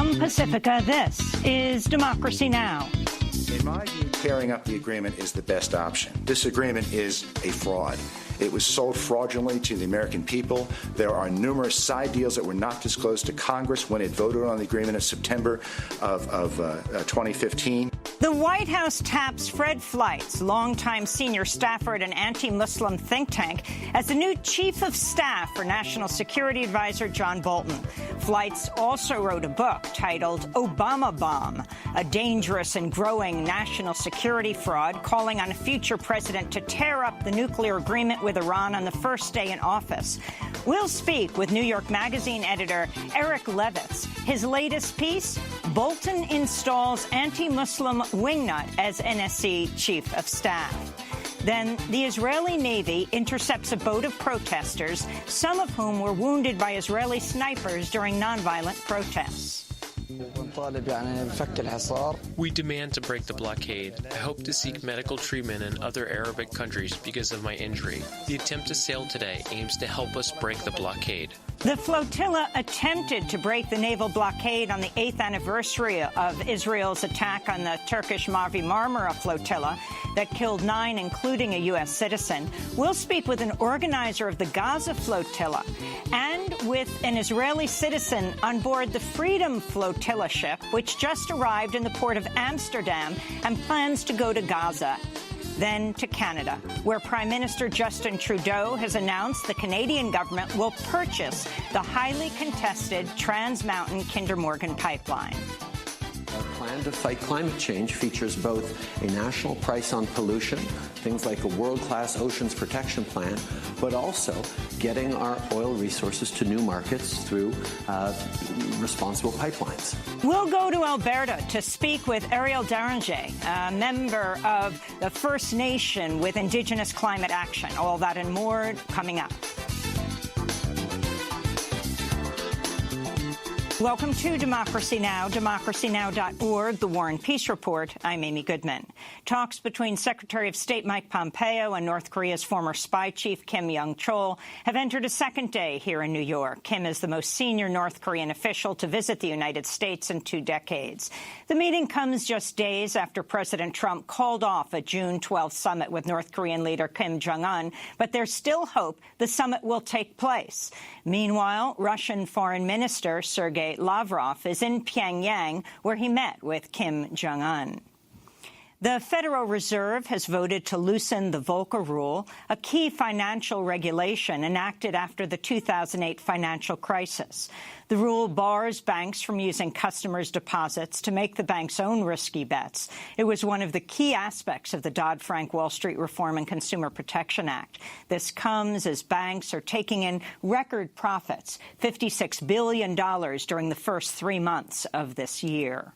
From Pacifica, this is Democracy Now! In my view, tearing up the agreement is the best option. This agreement is a fraud. It was sold fraudulently to the American people. There are numerous side deals that were not disclosed to Congress when it voted on the agreement in September of 2015. The White House taps Fred Fleitz, longtime senior staffer at an anti-Muslim think tank, as the new chief of staff for National Security Advisor John Bolton. Fleitz also wrote a book titled Obama Bomb, a dangerous and growing national security fraud, calling on a future president to tear up the nuclear agreement with Iran on the first day in office. We'll speak with New York Magazine editor Eric Levitz. His latest piece, Bolton installs anti-Muslim wingnut as NSC chief of staff. Then the Israeli Navy intercepts a boat of protesters, some of whom were wounded by Israeli snipers during nonviolent protests. We demand to break the blockade. I hope to seek medical treatment in other Arabic countries because of my injury. The attempt to sail today aims to help us break the blockade. The flotilla attempted to break the naval blockade on the 8th anniversary of Israel's attack on the Turkish Mavi Marmara flotilla that killed 9, including a U.S. citizen. We'll speak with an organizer of the Gaza flotilla and with an Israeli citizen on board the Freedom Flotilla ship, which just arrived in the port of Amsterdam and plans to go to Gaza. Then to Canada, where Prime Minister Justin Trudeau has announced the Canadian government will purchase the highly contested Trans Mountain Kinder Morgan pipeline. Our plan to fight climate change features both a national price on pollution, things like a world-class oceans protection plan, but also getting our oil resources to new markets through responsible pipelines. We'll go to Alberta to speak with Ariel Daranger, a member of the First Nation with Indigenous Climate Action. All that and more coming up. Welcome to Democracy Now!, democracynow.org, The War and Peace Report. I'm Amy Goodman. Talks between Secretary of State Mike Pompeo and North Korea's former spy chief Kim Young-chol have entered a second day here in New York. Kim is the most senior North Korean official to visit the United States in 2 decades. The meeting comes just days after President Trump called off a June 12th summit with North Korean leader Kim Jong-un, but there's still hope the summit will take place. Meanwhile, Russian Foreign Minister Sergei Lavrov is in Pyongyang, where he met with Kim Jong-un. The Federal Reserve has voted to loosen the Volcker Rule, a key financial regulation enacted after the 2008 financial crisis. The rule bars banks from using customers' deposits to make the bank's own risky bets. It was one of the key aspects of the Dodd-Frank Wall Street Reform and Consumer Protection Act. This comes as banks are taking in record profits, $56 billion during the first 3 months of this year.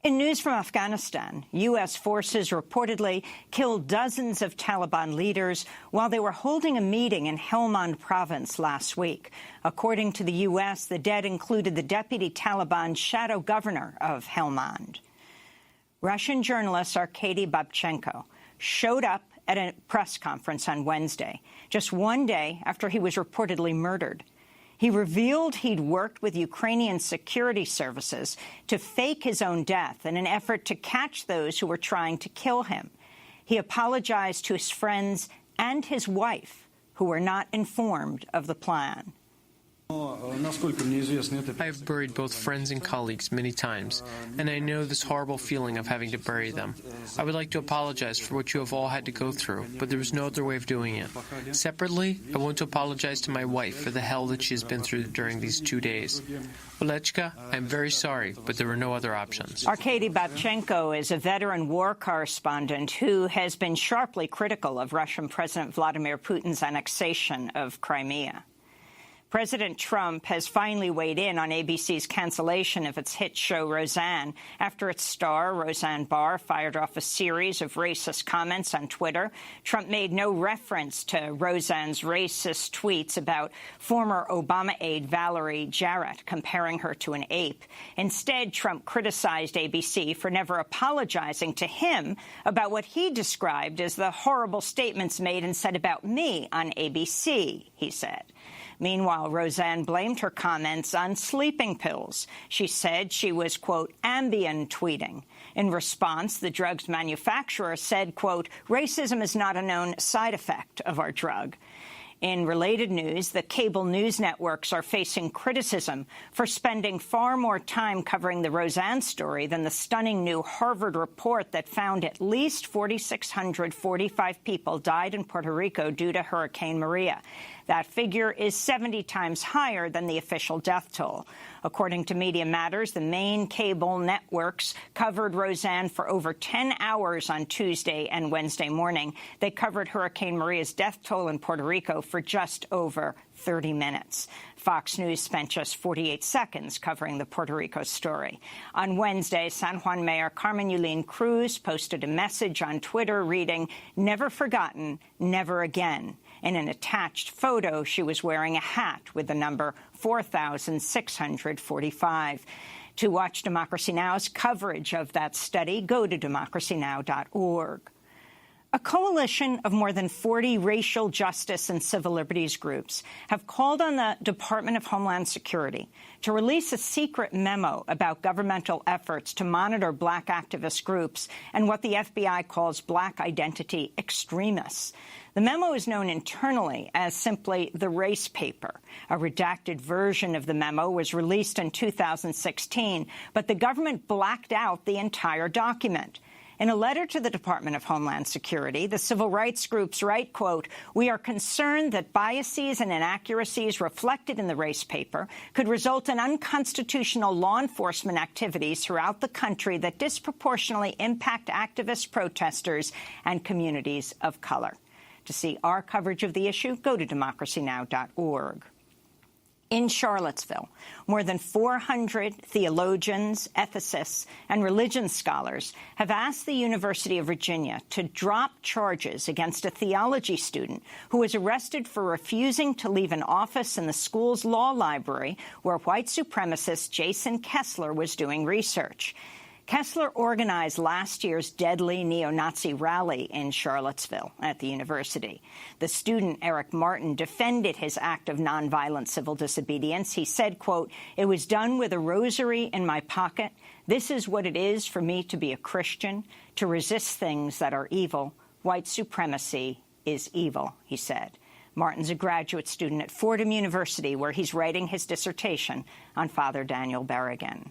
In news from Afghanistan, U.S. forces reportedly killed dozens of Taliban leaders while they were holding a meeting in Helmand province last week. According to the U.S., the dead included the deputy Taliban shadow governor of Helmand. Russian journalist Arkady Babchenko showed up at a press conference on Wednesday, just 1 day after he was reportedly murdered. He revealed he'd worked with Ukrainian security services to fake his own death in an effort to catch those who were trying to kill him. He apologized to his friends and his wife, who were not informed of the plan. I have buried both friends and colleagues many times, and I know this horrible feeling of having to bury them. I would like to apologize for what you have all had to go through, but there was no other way of doing it. Separately, I want to apologize to my wife for the hell that she has been through during these 2 days. Olechka, I'm very sorry, but there were no other options. Arkady Babchenko is a veteran war correspondent who has been sharply critical of Russian President Vladimir Putin's annexation of Crimea. President Trump has finally weighed in on ABC's cancellation of its hit show Roseanne after its star, Roseanne Barr, fired off a series of racist comments on Twitter. Trump made no reference to Roseanne's racist tweets about former Obama aide Valerie Jarrett, comparing her to an ape. Instead, Trump criticized ABC for never apologizing to him about what he described as the horrible statements made and said about me on ABC, he said. Meanwhile, Roseanne blamed her comments on sleeping pills. She said she was, quote, Ambien tweeting. In response, the drug's manufacturer said, quote, racism is not a known side effect of our drug. In related news, the cable news networks are facing criticism for spending far more time covering the Roseanne story than the stunning new Harvard report that found at least 4,645 people died in Puerto Rico due to Hurricane Maria. That figure is 70 times higher than the official death toll. According to Media Matters, the main cable networks covered Roseanne for over 10 hours on Tuesday and Wednesday morning. They covered Hurricane Maria's death toll in Puerto Rico for just over 30 minutes. Fox News spent just 48 seconds covering the Puerto Rico story. On Wednesday, San Juan Mayor Carmen Yulín Cruz posted a message on Twitter reading, "Never forgotten, never again." In an attached photo, she was wearing a hat with the number 4,645. To watch Democracy Now!'s coverage of that study, go to democracynow.org. A coalition of more than 40 racial justice and civil liberties groups have called on the Department of Homeland Security to release a secret memo about governmental efforts to monitor black activist groups and what the FBI calls black identity extremists. The memo is known internally as simply the Race Paper. A redacted version of the memo was released in 2016, but the government blacked out the entire document. In a letter to the Department of Homeland Security, the civil rights groups write, quote, "We are concerned that biases and inaccuracies reflected in the Race Paper could result in unconstitutional law enforcement activities throughout the country that disproportionately impact activist protesters and communities of color." To see our coverage of the issue, go to democracynow.org. In Charlottesville, more than 400 theologians, ethicists, and religion scholars have asked the University of Virginia to drop charges against a theology student who was arrested for refusing to leave an office in the school's law library where white supremacist Jason Kessler was doing research. Kessler organized last year's deadly neo-Nazi rally in Charlottesville at the university. The student, Eric Martin, defended his act of nonviolent civil disobedience. He said, quote, "It was done with a rosary in my pocket. This is what it is for me to be a Christian, to resist things that are evil. White supremacy is evil," he said. Martin's a graduate student at Fordham University, where he's writing his dissertation on Father Daniel Berrigan.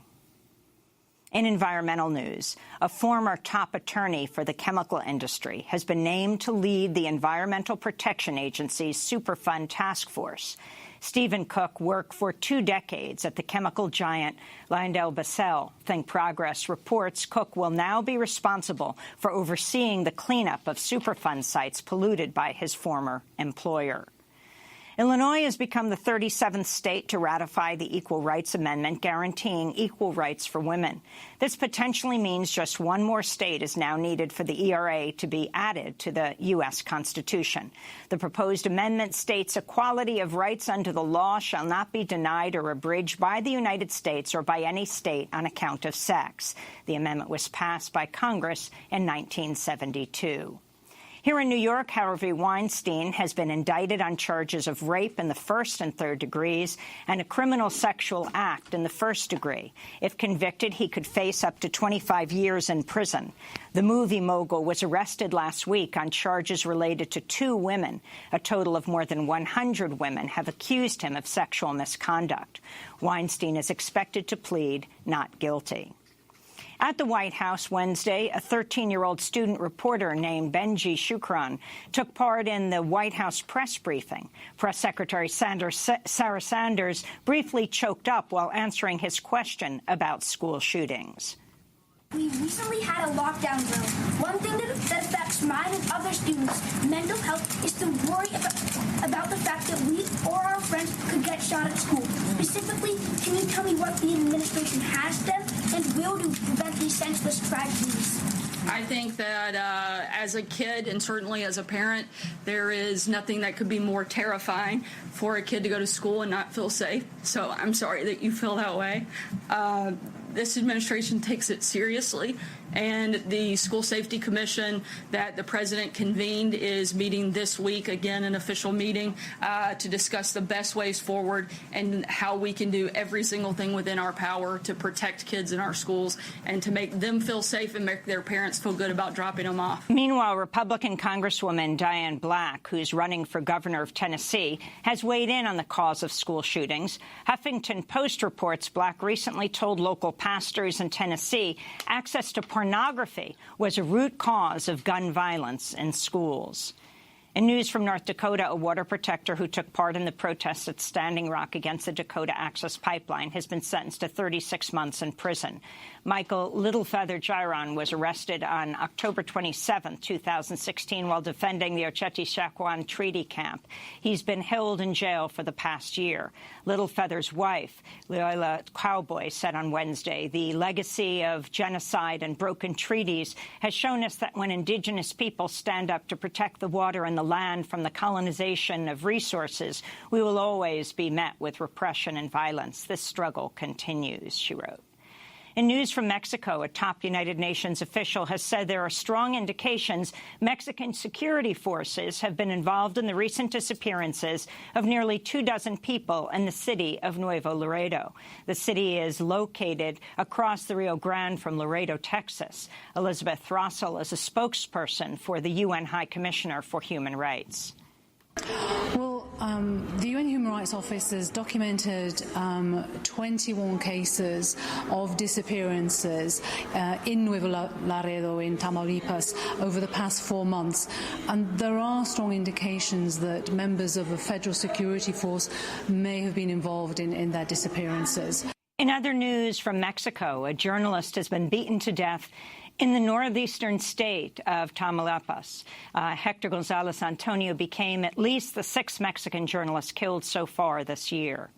In environmental news, a former top attorney for the chemical industry has been named to lead the Environmental Protection Agency's Superfund task force. Stephen Cook worked for 2 decades at the chemical giant LyondellBasell. Think Progress reports Cook will now be responsible for overseeing the cleanup of Superfund sites polluted by his former employer. Illinois has become the 37th state to ratify the Equal Rights Amendment guaranteeing equal rights for women. This potentially means just one more state is now needed for the ERA to be added to the U.S. Constitution. The proposed amendment states equality of rights under the law shall not be denied or abridged by the United States or by any state on account of sex. The amendment was passed by Congress in 1972. Here in New York, Harvey Weinstein has been indicted on charges of rape in the first and third degrees and a criminal sexual act in the first degree. If convicted, he could face up to 25 years in prison. The movie mogul was arrested last week on charges related to 2 women. A total of more than 100 women have accused him of sexual misconduct. Weinstein is expected to plead not guilty. At the White House Wednesday, a 13-year-old student reporter named Benji Shukran took part in the White House press briefing. Press Secretary Sarah Sanders briefly choked up while answering his question about school shootings. We recently had a lockdown drill. One thing that affects mine and other students' mental health is to worry about the fact that we or our friends could get shot at school. Specifically, can you tell me what the administration has done and will do to prevent these senseless tragedies? I think that as a kid and certainly as a parent, there is nothing that could be more terrifying for a kid to go to school and not feel safe. So I'm sorry that you feel that way. This administration takes it seriously, And the School Safety Commission that the president convened is meeting this week, again, an official meeting to discuss the best ways forward and how we can do every single thing within our power to protect kids in our schools and to make them feel safe and make their parents feel good about dropping them off. Meanwhile, Republican Congresswoman Diane Black, who's running for governor of Tennessee, has weighed in on the cause of school shootings. Huffington Post reports Black recently told local pastors in Tennessee access to pornography was a root cause of gun violence in schools. In news from North Dakota, a water protector who took part in the protests at Standing Rock against the Dakota Access Pipeline has been sentenced to 36 months in prison. Michael Littlefeather Giron was arrested on October 27, 2016, while defending the Oceti-Sakowin Treaty Camp. He's been held in jail for the past year. Littlefeather's wife, Leila Cowboy, said on Wednesday, the legacy of genocide and broken treaties has shown us that when Indigenous people stand up to protect the water and the land from the colonization of resources, we will always be met with repression and violence. This struggle continues, she wrote. In news from Mexico, a top United Nations official has said there are strong indications Mexican security forces have been involved in the recent disappearances of nearly 24 people in the city of Nuevo Laredo. The city is located across the Rio Grande from Laredo, Texas. Elizabeth Throssell is a spokesperson for the UN High Commissioner for Human Rights. Well, the UN Human Rights Office has documented 21 cases of disappearances in Nuevo Laredo in Tamaulipas over the past 4 months. And there are strong indications that members of a federal security force may have been involved in their disappearances. In other news from Mexico, a journalist has been beaten to death in the northeastern state of Tamaulipas. Hector Gonzalez Antonio became at least the 6th Mexican journalist killed so far this year.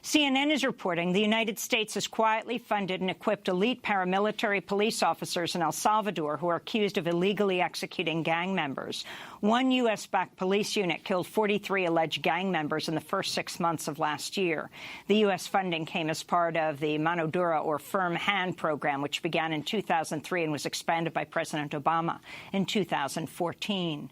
CNN is reporting the United States has quietly funded and equipped elite paramilitary police officers in El Salvador who are accused of illegally executing gang members. One U.S.-backed police unit killed 43 alleged gang members in the first 6 months of last year. The U.S. funding came as part of the Mano Dura, or Firm Hand program, which began in 2003 and was expanded by President Obama in 2014.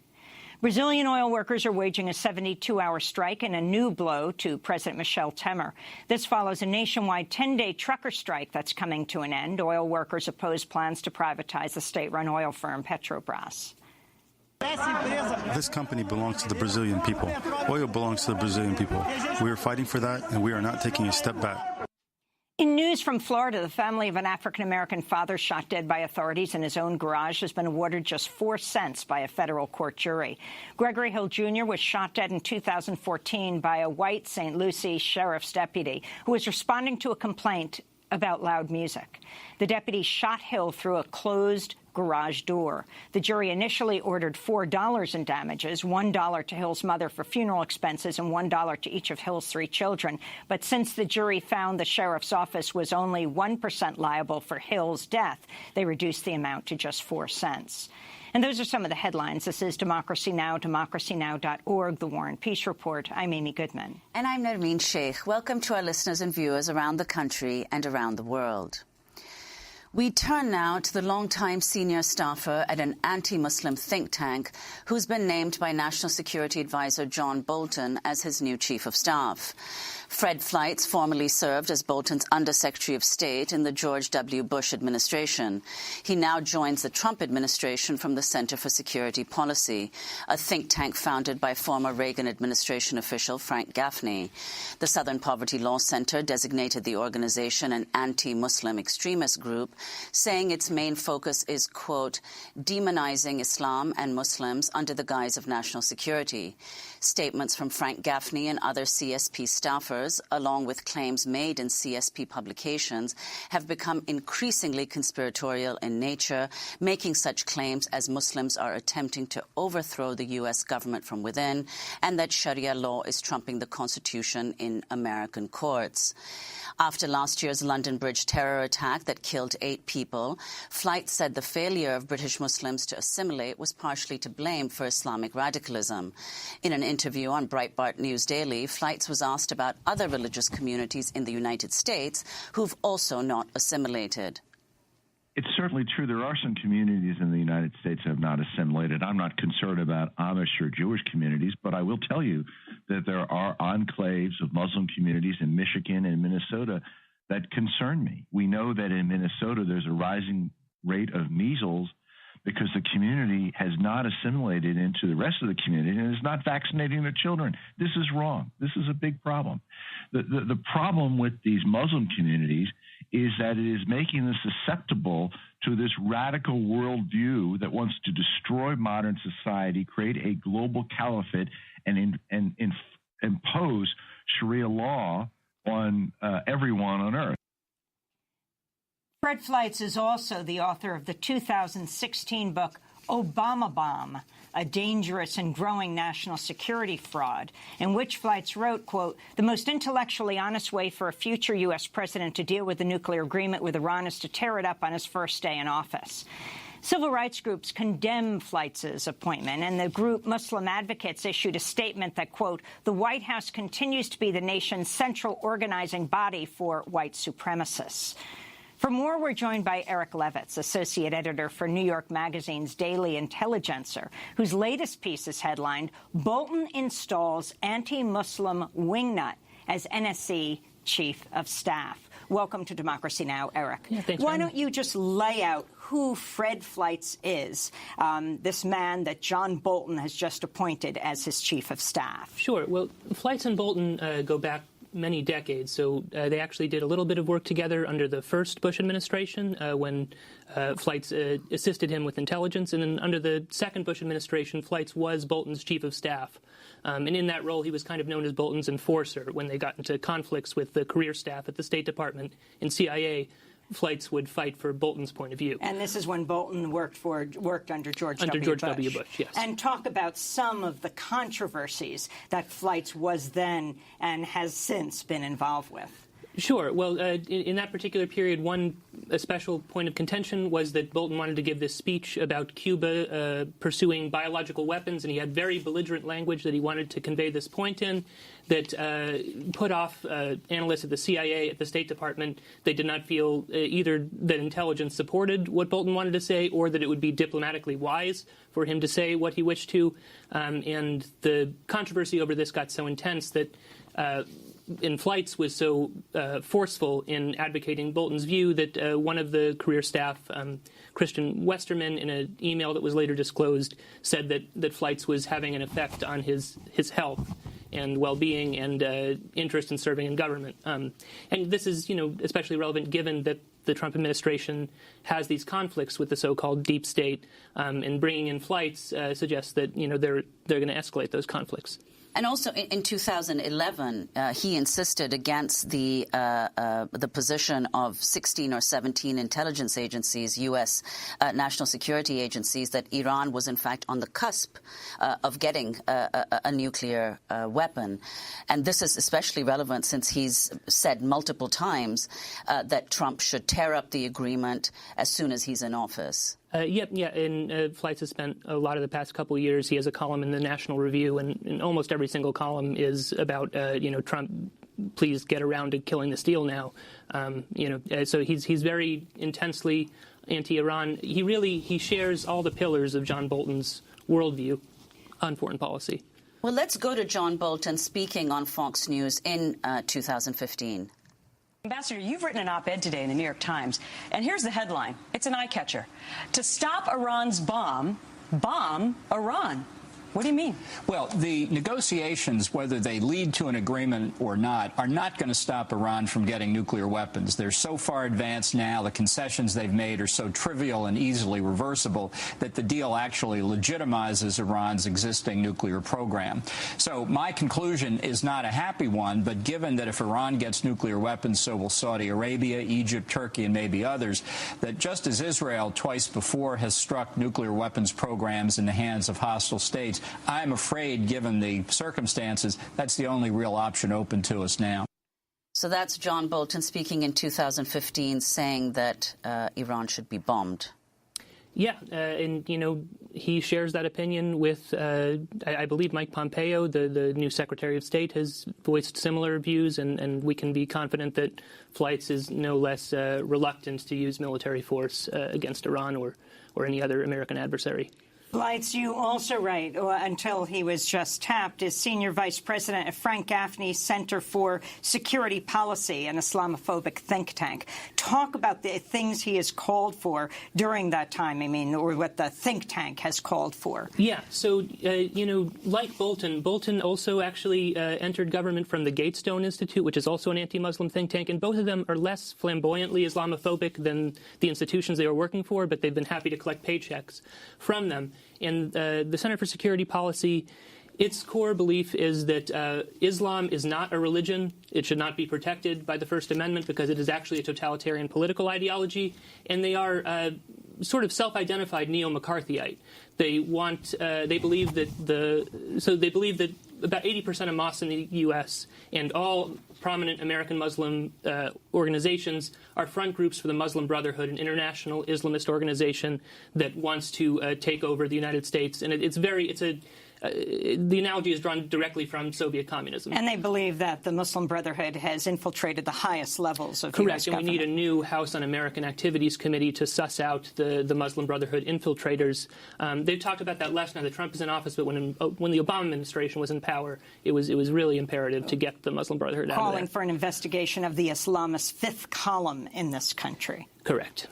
Brazilian oil workers are waging a 72-hour strike in a new blow to President Michel Temer. This follows a nationwide 10-day trucker strike that's coming to an end. Oil workers oppose plans to privatize the state-run oil firm Petrobras. This company belongs to the Brazilian people. Oil belongs to the Brazilian people. We are fighting for that, and we are not taking a step back. In news from Florida, the family of an African-American father shot dead by authorities in his own garage has been awarded just 4 cents by a federal court jury. Gregory Hill Jr. was shot dead in 2014 by a white St. Lucie sheriff's deputy who was responding to a complaint about loud music. The deputy shot Hill through a closed garage door. The jury initially ordered $4 in damages, $1 to Hill's mother for funeral expenses and $1 to each of Hill's 3 children. But since the jury found the sheriff's office was only 1% liable for Hill's death, they reduced the amount to just 4 cents. And those are some of the headlines. This is Democracy Now!, democracynow.org, The War and Peace Report. I'm Amy Goodman. And I'm Nermeen Sheikh. Welcome to our listeners and viewers around the country and around the world. We turn now to the longtime senior staffer at an anti-Muslim think tank who's been named by National Security Advisor John Bolton as his new chief of staff. Fred Fleitz formerly served as Bolton's Undersecretary of State in the George W. Bush administration. He now joins the Trump administration from the Center for Security Policy, a think tank founded by former Reagan administration official Frank Gaffney. The Southern Poverty Law Center designated the organization an anti-Muslim extremist group, saying its main focus is, quote, demonizing Islam and Muslims under the guise of national security. Statements from Frank Gaffney and other CSP staffers, along with claims made in CSP publications, have become increasingly conspiratorial in nature, making such claims as Muslims are attempting to overthrow the U.S. government from within and that Sharia law is trumping the Constitution in American courts. After last year's London Bridge terror attack that killed 8 people, Fleitz said the failure of British Muslims to assimilate was partially to blame for Islamic radicalism. In an interview on Breitbart News Daily, Fleitz was asked about other religious communities in the United States who've also not assimilated. It's certainly true. There are some communities in the United States that have not assimilated. I'm not concerned about Amish or Jewish communities, but I will tell you that there are enclaves of Muslim communities in Michigan and Minnesota that concern me. We know that in Minnesota there's a rising rate of measles because the community has not assimilated into the rest of the community and is not vaccinating their children. This is wrong. This is a big problem. The problem with these Muslim communities is that it is making them susceptible to this radical worldview that wants to destroy modern society, create a global caliphate, and impose Sharia law on everyone on earth. Fred Fleitz is also the author of the 2016 book Obama Bomb, a dangerous and growing national security fraud, in which Fleitz wrote, quote, "The most intellectually honest way for a future U.S. president to deal with the nuclear agreement with Iran is to tear it up on his first day in office." Civil rights groups condemn Fleitz's appointment, and the group Muslim Advocates issued a statement that, quote, "The White House continues to be the nation's central organizing body for white supremacists." For more, we're joined by Eric Levitz, associate editor for New York Magazine's Daily Intelligencer, whose latest piece is headlined, "Bolton Installs Anti-Muslim Wingnut as NSC Chief of Staff." Welcome to Democracy Now!, Eric. Yeah, thanks. Why don't you just lay out who Fred Fleitz is, this man that John Bolton has just appointed as his Chief of Staff? Sure. Well, Fleitz and Bolton go back many decades, so they actually did a little bit of work together under the first Bush administration when Fleitz assisted him with intelligence, and then under the second Bush administration, Fleitz was Bolton's chief of staff. And in that role, he was kind of known as Bolton's enforcer. When they got into conflicts with the career staff at the State Department and CIA, Fleitz would fight for Bolton's point of view. And this is when Bolton worked under George W. Bush, yes. And talk about some of the controversies that Fleitz was then and has since been involved with. Sure. Well, in that particular period, a special point of contention was that Bolton wanted to give this speech about Cuba pursuing biological weapons, and he had very belligerent language that he wanted to convey this point in that put off analysts at the CIA, at the State Department. They did not feel either that intelligence supported what Bolton wanted to say or that it would be diplomatically wise for him to say what he wished to. And the controversy over this got so intense that and Fleitz was so forceful in advocating Bolton's view that one of the career staff, Christian Westerman, in an email that was later disclosed, said that Fleitz was having an effect on his health and well-being and interest in serving in government. And this is, especially relevant given that the Trump administration has these conflicts with the so-called deep state, and bringing in Fleitz suggests that, they're going to escalate those conflicts. And also in 2011, he insisted against the position of 16 or 17 intelligence agencies, U.S. national security agencies, that Iran was in fact on the cusp of getting a nuclear weapon. And this is especially relevant since he's said multiple times that Trump should tear up the agreement as soon as he's in office. And Fleitz has spent a lot of the past couple of years. He has a column in the National Review, and almost every single column is about, Trump, please get around to killing this deal now. So he's very intensely anti-Iran. He shares all the pillars of John Bolton's worldview on foreign policy. Well, let's go to John Bolton speaking on Fox News in 2015. Ambassador, you've written an op-ed today in the New York Times, and here's the headline. It's an eye-catcher. To stop Iran's bomb Iran. What do you mean? Well, the negotiations, whether they lead to an agreement or not, are not going to stop Iran from getting nuclear weapons. They're so far advanced now, the concessions they've made are so trivial and easily reversible that the deal actually legitimizes Iran's existing nuclear program. So my conclusion is not a happy one, but given that if Iran gets nuclear weapons, so will Saudi Arabia, Egypt, Turkey, and maybe others, that just as Israel twice before has struck nuclear weapons programs in the hands of hostile states, I'm afraid, given the circumstances, that's the only real option open to us now. So that's John Bolton speaking in 2015 saying that Iran should be bombed. Yeah, and, he shares that opinion with, I believe, Mike Pompeo, the new Secretary of State, has voiced similar views, and we can be confident that Fleitz is no less reluctant to use military force against Iran or any other American adversary. Fleitz, you also write, until he was just tapped, is Senior Vice President of Frank Gaffney's Center for Security Policy, an Islamophobic think tank. Talk about the things he has called for during that time, or what the think tank has called for. Yeah, so, like Bolton also actually entered government from the Gatestone Institute, which is also an anti-Muslim think tank, and both of them are less flamboyantly Islamophobic than the institutions they were working for, but they've been happy to collect paychecks from them. And the Center for Security Policy, its core belief is that Islam is not a religion. It should not be protected by the First Amendment because it is actually a totalitarian political ideology. And they are sort of self-identified neo-McCarthyite. They believe that about 80% of mosques in the U.S. and all prominent American Muslim organizations are front groups for the Muslim Brotherhood, an international Islamist organization that wants to take over the United States. And the analogy is drawn directly from Soviet communism. And they believe that the Muslim Brotherhood has infiltrated the highest levels of U.S. government. And we need a new House Un-American Activities Committee to suss out the Muslim Brotherhood infiltrators. They've talked about that less now that Trump is in office, but when the Obama administration was in power, it was really imperative to get the Muslim Brotherhood out of there. Calling for an investigation of the Islamist fifth column in this country. Correct.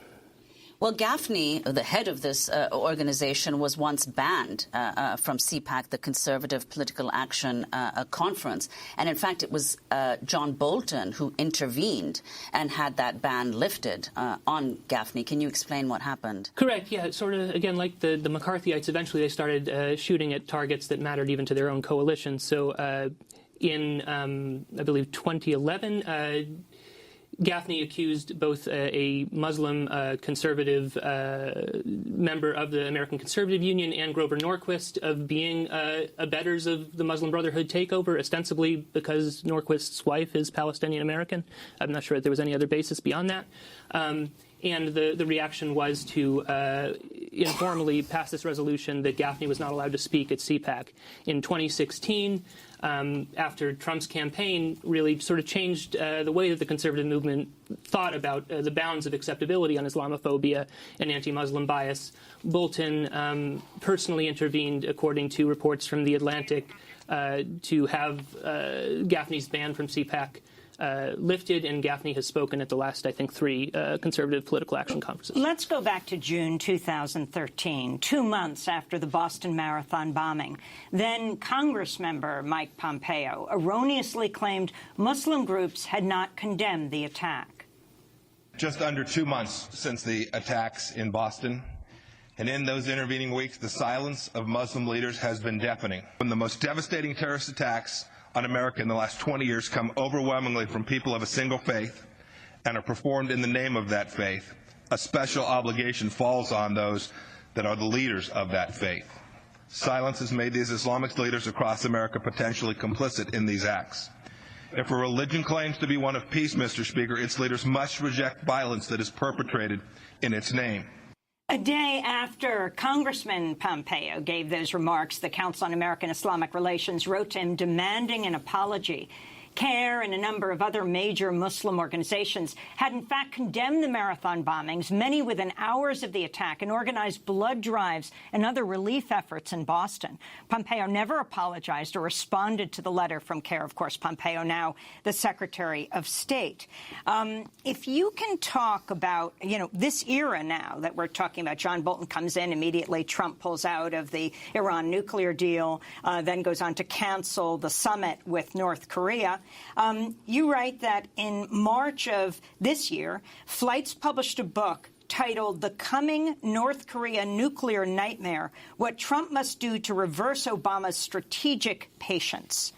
Well, Gaffney, the head of this organization, was once banned from CPAC, the Conservative Political Action Conference. And in fact, it was John Bolton who intervened and had that ban lifted on Gaffney. Can you explain what happened? Correct. Yeah, sort of, again, like the McCarthyites, eventually they started shooting at targets that mattered even to their own coalition. So in, I believe, 2011, Gaffney accused both a Muslim conservative member of the American Conservative Union and Grover Norquist of being abettors of the Muslim Brotherhood takeover, ostensibly because Norquist's wife is Palestinian-American. I'm not sure that there was any other basis beyond that. And the reaction was to informally pass this resolution that Gaffney was not allowed to speak at CPAC. In 2016, after Trump's campaign really sort of changed the way that the conservative movement thought about the bounds of acceptability on Islamophobia and anti-Muslim bias, Bolton personally intervened, according to reports from The Atlantic, to have Gaffney's ban from CPAC lifted, and Gaffney has spoken at the last, I think, 3 conservative political action conferences. Let's go back to June 2013, 2 months after the Boston Marathon bombing. Then Congress member Mike Pompeo erroneously claimed Muslim groups had not condemned the attack. Just under 2 months since the attacks in Boston, and in those intervening weeks, the silence of Muslim leaders has been deafening. When the most devastating terrorist attacks on America in the last 20 years come overwhelmingly from people of a single faith and are performed in the name of that faith, a special obligation falls on those that are the leaders of that faith. Silence has made these Islamic leaders across America potentially complicit in these acts. If a religion claims to be one of peace, Mr. Speaker, its leaders must reject violence that is perpetrated in its name. A day after Congressman Pompeo gave those remarks, the Council on American Islamic Relations wrote to him demanding an apology. CARE and a number of other major Muslim organizations had in fact condemned the marathon bombings, many within hours of the attack, and organized blood drives and other relief efforts in Boston. Pompeo never apologized or responded to the letter from CARE. Of course, Pompeo now the Secretary of State. If you can talk about, this era now that we're talking about, John Bolton comes in, immediately Trump pulls out of the Iran nuclear deal, then goes on to cancel the summit with North Korea. You write that in March of this year, Fleitz published a book titled The Coming North Korea Nuclear Nightmare, What Trump Must Do to Reverse Obama's Strategic Patience.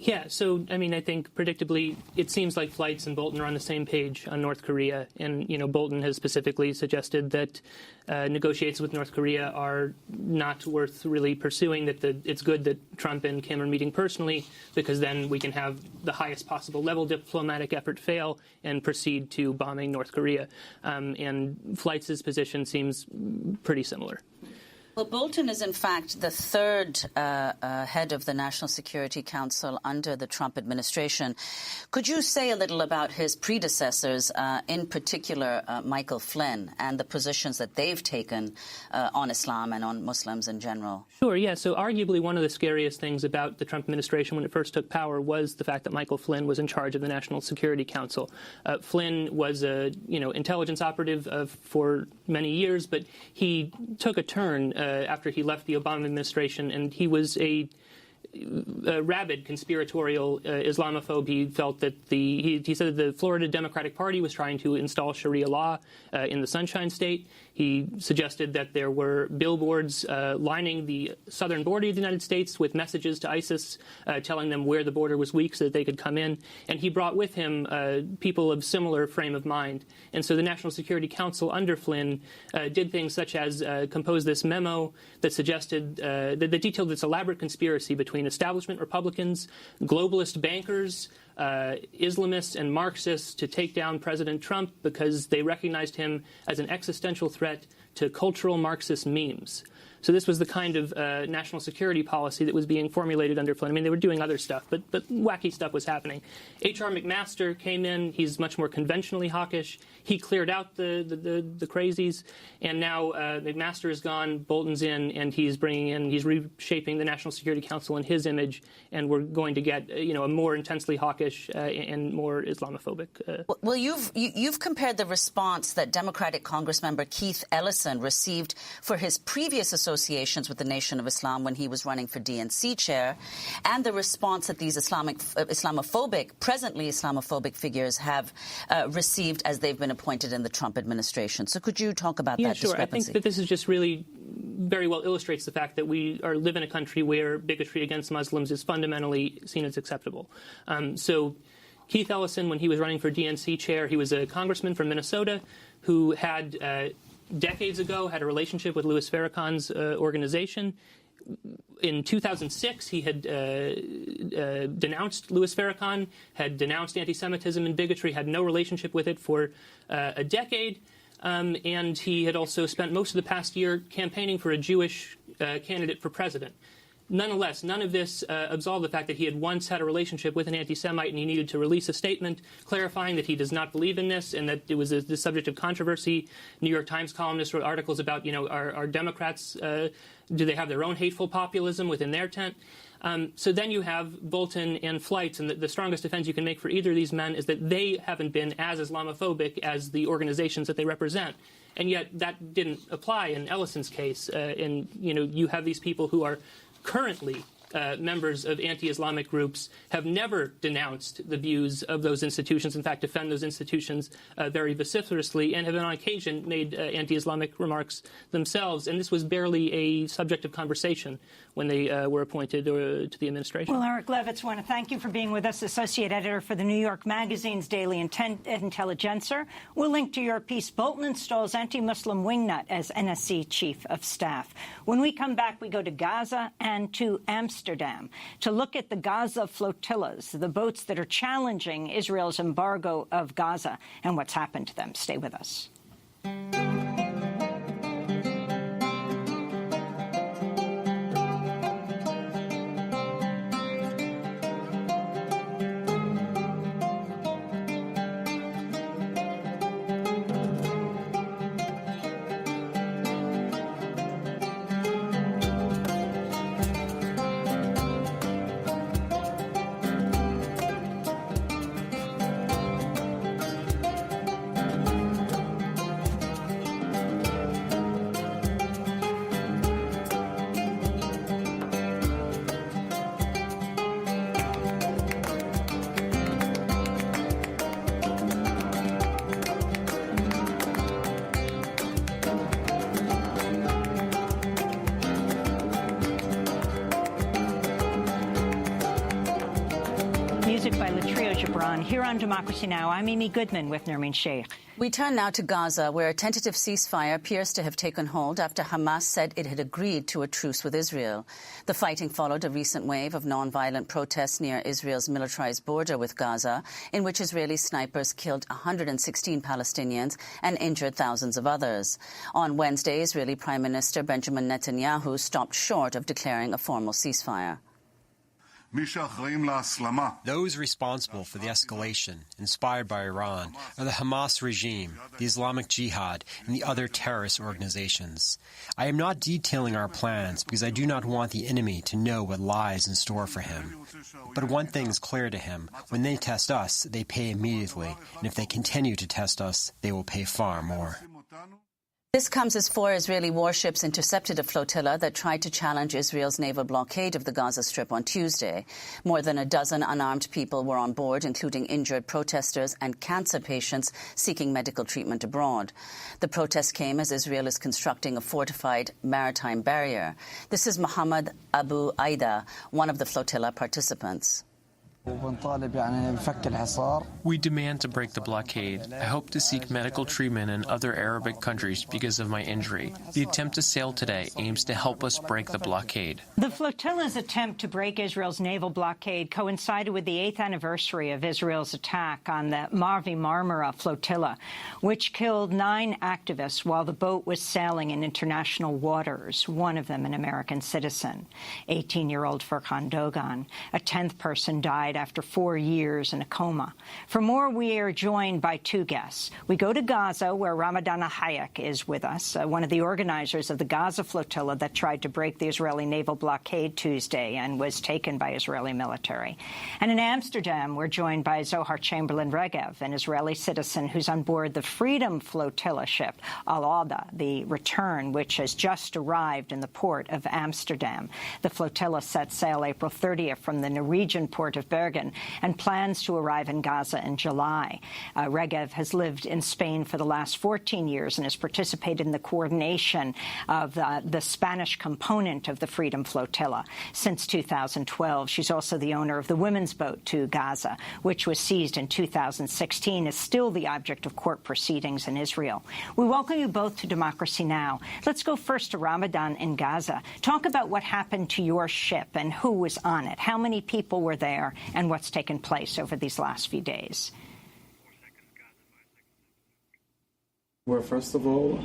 Yeah, so, I mean, I think predictably it seems like Fleitz and Bolton are on the same page on North Korea. And, Bolton has specifically suggested that negotiations with North Korea are not worth really pursuing, that it's good that Trump and Kim are meeting personally, because then we can have the highest possible level diplomatic effort fail and proceed to bombing North Korea. And Fleitz's position seems pretty similar. Well, Bolton is, in fact, the third head of the National Security Council under the Trump administration. Could you say a little about his predecessors, in particular Michael Flynn, and the positions that they've taken on Islam and on Muslims in general? Sure, yeah. So arguably one of the scariest things about the Trump administration when it first took power was the fact that Michael Flynn was in charge of the National Security Council. Flynn was a, intelligence operative for many years, but he took a turn after he left the Obama administration, and he was a rabid conspiratorial Islamophobe. He felt that he said that the Florida Democratic Party was trying to install Sharia law in the Sunshine State. He suggested that there were billboards lining the southern border of the United States with messages to ISIS telling them where the border was weak so that they could come in. And he brought with him people of similar frame of mind. And so the National Security Council under Flynn did things such as compose this memo that suggested, that detailed this elaborate conspiracy between establishment Republicans, globalist bankers, Islamists and Marxists to take down President Trump because they recognized him as an existential threat to cultural Marxist memes. So this was the kind of national security policy that was being formulated under Flynn. I mean, they were doing other stuff, but wacky stuff was happening. H.R. McMaster came in. He's much more conventionally hawkish. He cleared out the crazies, and now McMaster is gone, Bolton's in, and he's reshaping the National Security Council in his image, and we're going to get a more intensely hawkish and more Islamophobic. Well, you've compared the response that Democratic Congressmember Keith Ellison received for his previous associations with the Nation of Islam when he was running for DNC chair, and the response that these presently Islamophobic figures have received as they've been appointed in the Trump administration. So could you talk about that discrepancy? I think that this is just really very well illustrates the fact that we live in a country where bigotry against Muslims is fundamentally seen as acceptable. So Keith Ellison, when he was running for DNC chair, he was a congressman from Minnesota who had decades ago had a relationship with Louis Farrakhan's organization. In 2006, he had denounced Louis Farrakhan, had denounced anti-Semitism and bigotry, had no relationship with it for a decade, and he had also spent most of the past year campaigning for a Jewish candidate for president. Nonetheless, none of this absolved the fact that he had once had a relationship with an anti-Semite, and he needed to release a statement clarifying that he does not believe in this and that it was the subject of controversy. New York Times columnists wrote articles about, are Democrats, do they have their own hateful populism within their tent? So then you have Bolton and Fleitz, and the strongest defense you can make for either of these men is that they haven't been as Islamophobic as the organizations that they represent. And yet that didn't apply in Ellison's case. And, you have these people who are currently members of anti-Islamic groups, have never denounced the views of those institutions, in fact, defend those institutions very vociferously, and have on occasion made anti-Islamic remarks themselves. And this was barely a subject of conversation when they were appointed to the administration. Well, Eric Levitz, I want to thank you for being with us, Associate Editor for the New York Magazine's Daily Intelligencer. We'll link to your piece, Bolton installs anti-Muslim wingnut as NSC Chief of Staff. When we come back, we go to Gaza and to Amsterdam to look at the Gaza flotillas, the boats that are challenging Israel's embargo of Gaza and what's happened to them. Stay with us. Tehran. Here on Democracy Now!, I'm Amy Goodman with Nermeen Sheikh. We turn now to Gaza, where a tentative ceasefire appears to have taken hold after Hamas said it had agreed to a truce with Israel. The fighting followed a recent wave of non-violent protests near Israel's militarized border with Gaza, in which Israeli snipers killed 116 Palestinians and injured thousands of others. On Wednesday, Israeli Prime Minister Benjamin Netanyahu stopped short of declaring a formal ceasefire. Those responsible for the escalation, inspired by Iran, are the Hamas regime, the Islamic Jihad, and the other terrorist organizations. I am not detailing our plans because I do not want the enemy to know what lies in store for him. But one thing is clear to him. When they test us, they pay immediately. And if they continue to test us, they will pay far more. This comes as 4 Israeli warships intercepted a flotilla that tried to challenge Israel's naval blockade of the Gaza Strip on Tuesday. More than a dozen unarmed people were on board, including injured protesters and cancer patients seeking medical treatment abroad. The protest came as Israel is constructing a fortified maritime barrier. This is Mohammed Abu Aida, one of the flotilla participants. We demand to break the blockade. I hope to seek medical treatment in other Arabic countries because of my injury. The attempt to sail today aims to help us break the blockade. The flotilla's attempt to break Israel's naval blockade coincided with the 8th anniversary of Israel's attack on the Mavi Marmara flotilla, which killed 9 activists while the boat was sailing in international waters, one of them an American citizen. 18-year-old Furkan Dogan. A 10th person died after 4 years in a coma. For more, we are joined by 2 guests. We go to Gaza, where Ramadana Hayek is with us, one of the organizers of the Gaza flotilla that tried to break the Israeli naval blockade Tuesday and was taken by Israeli military. And in Amsterdam, we're joined by Zohar Chamberlain Regev, an Israeli citizen who's on board the Freedom Flotilla ship, Al-Ada, the Return, which has just arrived in the port of Amsterdam. The flotilla set sail April 30th from the Norwegian port of Bergen and plans to arrive in Gaza in July. Regev has lived in Spain for the last 14 years and has participated in the coordination of the Spanish component of the Freedom Flotilla since 2012. She's also the owner of the women's boat to Gaza, which was seized in 2016, is still the object of court proceedings in Israel. We welcome you both to Democracy Now! Let's go first to Ramadan in Gaza. Talk about what happened to your ship and who was on it. How many people were there and what's taken place over these last few days? Well, first of all,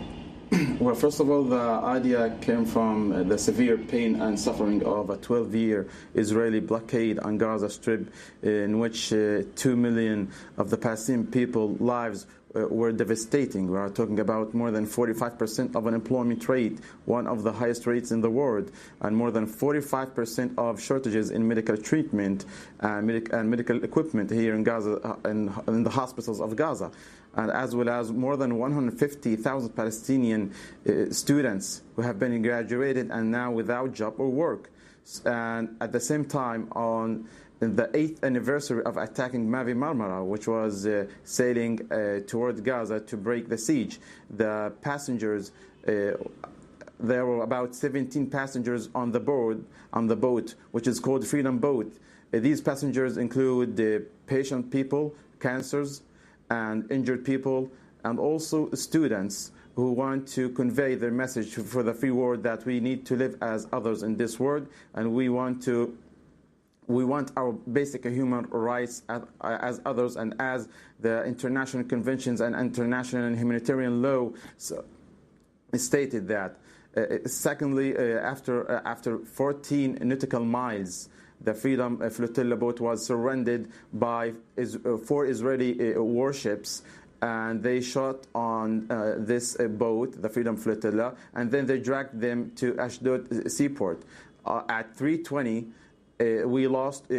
the idea came from the severe pain and suffering of a 12-year Israeli blockade on Gaza Strip, in which 2 million of the Palestinian people's lives were devastating. We are talking about more than 45% of unemployment rate, one of the highest rates in the world, and more than 45% of shortages in medical treatment and medical equipment here in Gaza, in the hospitals of Gaza, and as well as more than 150,000 Palestinian students who have been graduated and now without job or work. And at the same time, on the 8th anniversary of attacking Mavi Marmara, which was sailing toward Gaza to break the siege, the passengers, there were about 17 passengers on the boat, which is called Freedom Boat. These passengers include patient people, cancers, and injured people, and also students who want to convey their message for the free world that we need to live as others in this world, and we want our basic human rights as others, and as the international conventions and international humanitarian law stated that. Secondly, after 14 nautical miles, the Freedom Flotilla boat was surrounded by 4 Israeli warships, and they shot on this boat, the Freedom Flotilla, and then they dragged them to Ashdod seaport. At 3:20, we lost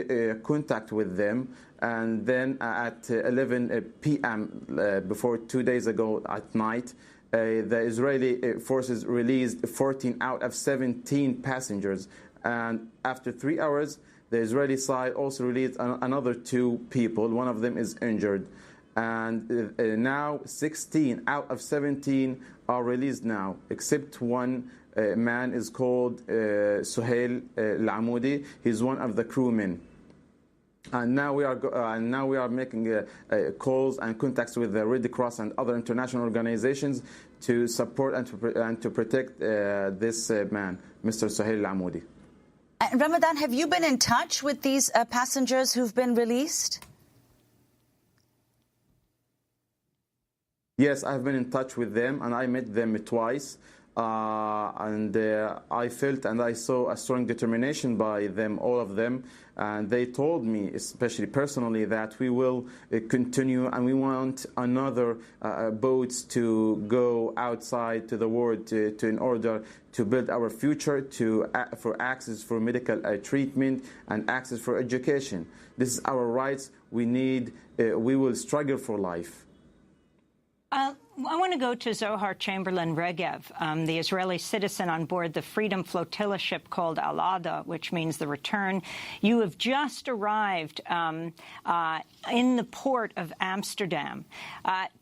contact with them, and then at 11 p.m., before 2 days ago at night, the Israeli forces released 14 out of 17 passengers, and after 3 hours, the Israeli side also released another 2 people. One of them is injured, and now 16 out of 17 are released now, except one man is called Suhail Al-Amoudi. He's one of the crewmen. And now we are making calls and contacts with the Red Cross and other international organizations to support and to protect this man, Mr. Suhail Al-Amoudi. Ramadan, have you been in touch with these passengers who've been released? Yes, I've been in touch with them, and I met them twice. And I felt and I saw a strong determination by them, all of them. And they told me, especially personally, that we will continue and we want another boats to go outside to the world in order to build our future, for access for medical treatment and access for education. This is our rights. We will struggle for life. I want to go to Zohar Chamberlain Regev, the Israeli citizen on board the Freedom Flotilla ship called Al-Ada, which means the return. You have just arrived in the port of Amsterdam.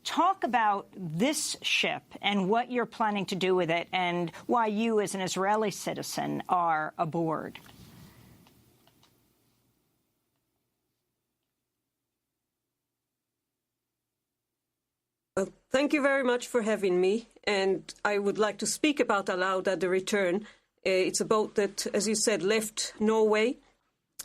Talk about this ship and what you're planning to do with it and why you, as an Israeli citizen, are aboard. Thank you very much for having me, and I would like to speak about Al-Auda, the return. It's a boat that, as you said, left Norway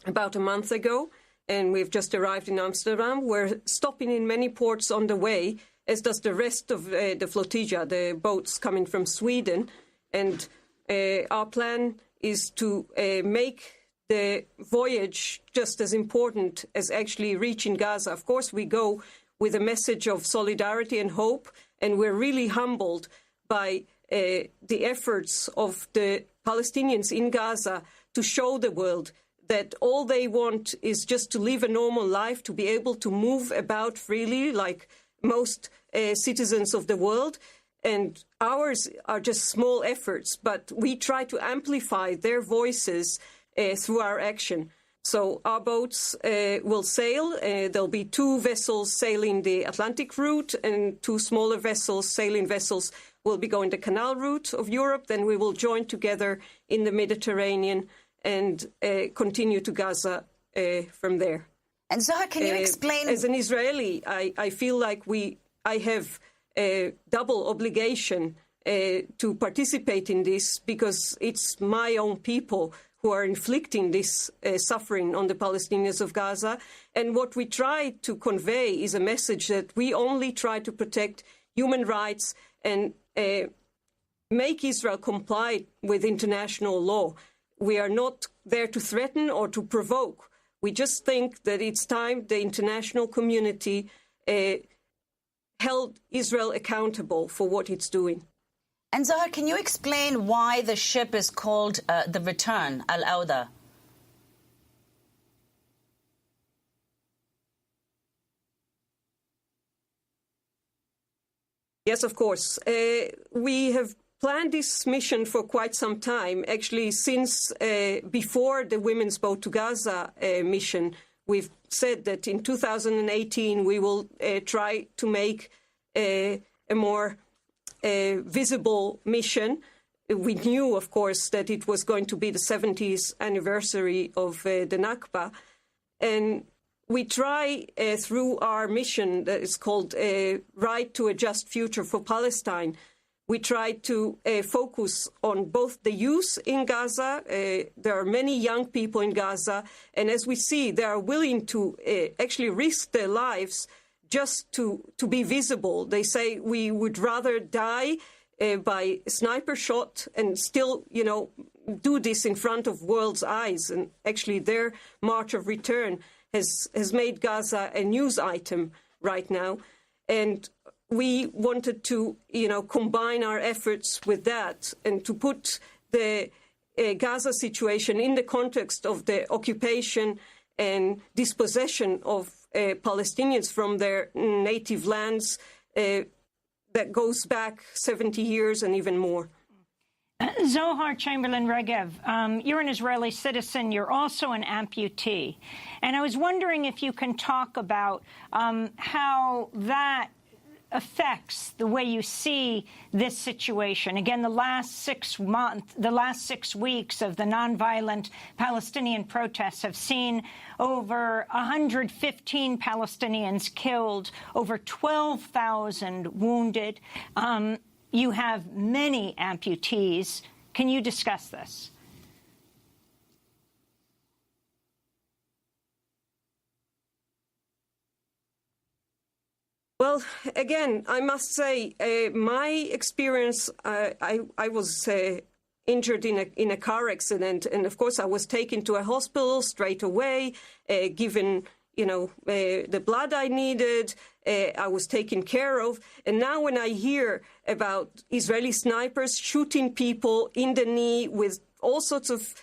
about a month ago, and we've just arrived in Amsterdam. We're stopping in many ports on the way, as does the rest of the flotilla, the boats coming from Sweden. And our plan is to make the voyage just as important as actually reaching Gaza. Of course, we go with a message of solidarity and hope, and we're really humbled by the efforts of the Palestinians in Gaza to show the world that all they want is just to live a normal life, to be able to move about freely like most citizens of the world. And ours are just small efforts, but we try to amplify their voices through our action. So our boats will sail. There'll be 2 vessels sailing the Atlantic route and 2 smaller vessels, sailing vessels, will be going the canal route of Europe. Then we will join together in the Mediterranean and continue to Gaza from there. And Zohar, can you explain? As an Israeli, I feel like I have a double obligation to participate in this, because it's my own people who are inflicting this suffering on the Palestinians of Gaza. And what we try to convey is a message that we only try to protect human rights and make Israel comply with international law. We are not there to threaten or to provoke. We just think that it's time the international community held Israel accountable for what it's doing. And Zohar, can you explain why the ship is called the Return, Al-Auda? Yes, of course. We have planned this mission for quite some time, actually since before the Women's Boat to Gaza mission. We've said that in 2018 we will try to make a more visible mission. We knew, of course, that it was going to be the 70th anniversary of the Nakba. And we try through our mission that is called Right to a Just Future for Palestine, we try to focus on both the youth in Gaza. There are many young people in Gaza. And as we see, they are willing to actually risk their lives just to be visible. They say we would rather die by a sniper shot and still, do this in front of world's eyes. And actually their march of return has made Gaza a news item right now. And we wanted to, combine our efforts with that and to put the Gaza situation in the context of the occupation and dispossession of Palestinians from their native lands that goes back 70 years and even more. Zohar Chamberlain Regev, you're an Israeli citizen. You're also an amputee. And I was wondering if you can talk about how that affects the way you see this situation? Again, the last 6 weeks of the nonviolent Palestinian protests have seen over 115 Palestinians killed, over 12,000 wounded. You have many amputees. Can you discuss this? Well, again, I must say, my experience, I was injured in a car accident, and of course I was taken to a hospital straight away, given, the blood I needed. I was taken care of. And now when I hear about Israeli snipers shooting people in the knee with all sorts of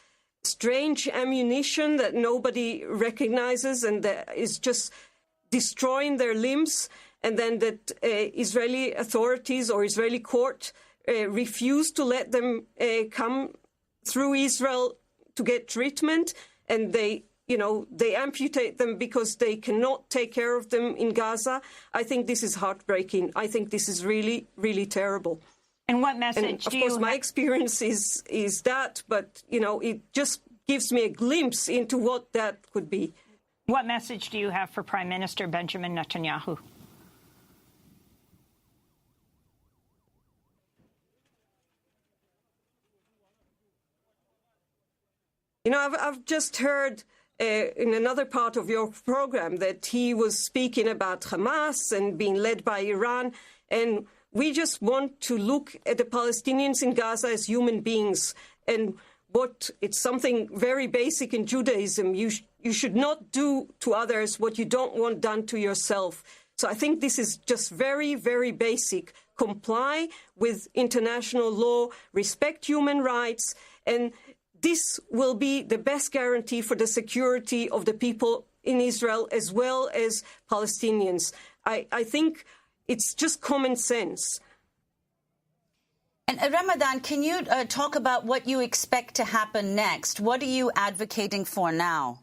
strange ammunition that nobody recognizes and that is just destroying their limbs, and then that Israeli authorities or Israeli court refuse to let them come through Israel to get treatment, and they amputate them because they cannot take care of them in Gaza. I think this is heartbreaking. I think this is really, really terrible. And what message do you have? Of course, my experience is that, but, it just gives me a glimpse into what that could be. What message do you have for Prime Minister Benjamin Netanyahu? I've just heard in another part of your program that he was speaking about Hamas and being led by Iran. And we just want to look at the Palestinians in Gaza as human beings. And it's something very basic in Judaism. You should not do to others what you don't want done to yourself. So I think this is just very, very basic. Comply with international law, respect human rights, and this will be the best guarantee for the security of the people in Israel as well as Palestinians. I think it's just common sense. And Ramadan, can you talk about what you expect to happen next? What are you advocating for now?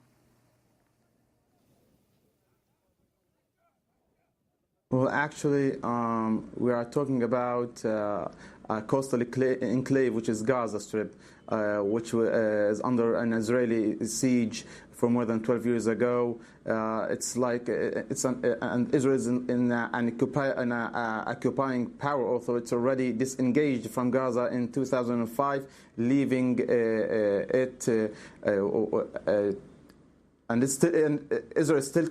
Well, actually, we are talking about a coastal enclave, which is Gaza Strip, which is under an Israeli siege for more than 12 years ago. And Israel is in an occupying power, although it's already disengaged from Gaza in 2005, leaving it. And Israel still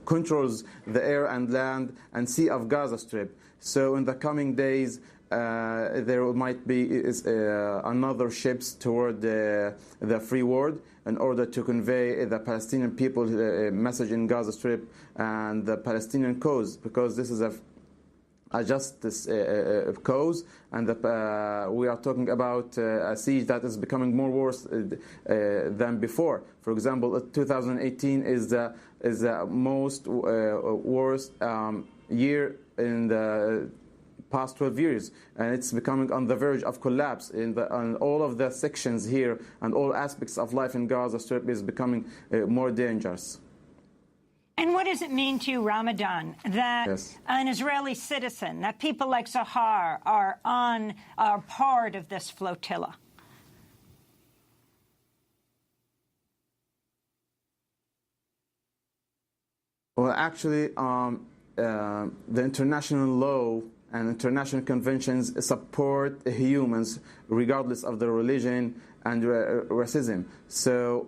controls the air and land and sea of Gaza Strip. So in the coming days, there might be another ships toward the free world in order to convey the Palestinian people message in Gaza Strip and the Palestinian cause, because this is a justice cause, and we are talking about a siege that is becoming more worse than before. For example, 2018 is the most worst year in the past 12 years, and it's becoming on the verge of collapse on all of the sections here, and all aspects of life in Gaza Strip is becoming more dangerous. And what does it mean to you, Ramadan, that an Israeli citizen, that people like Zahar are part of this flotilla? Well, actually, the international law and international conventions support humans regardless of their religion and racism. So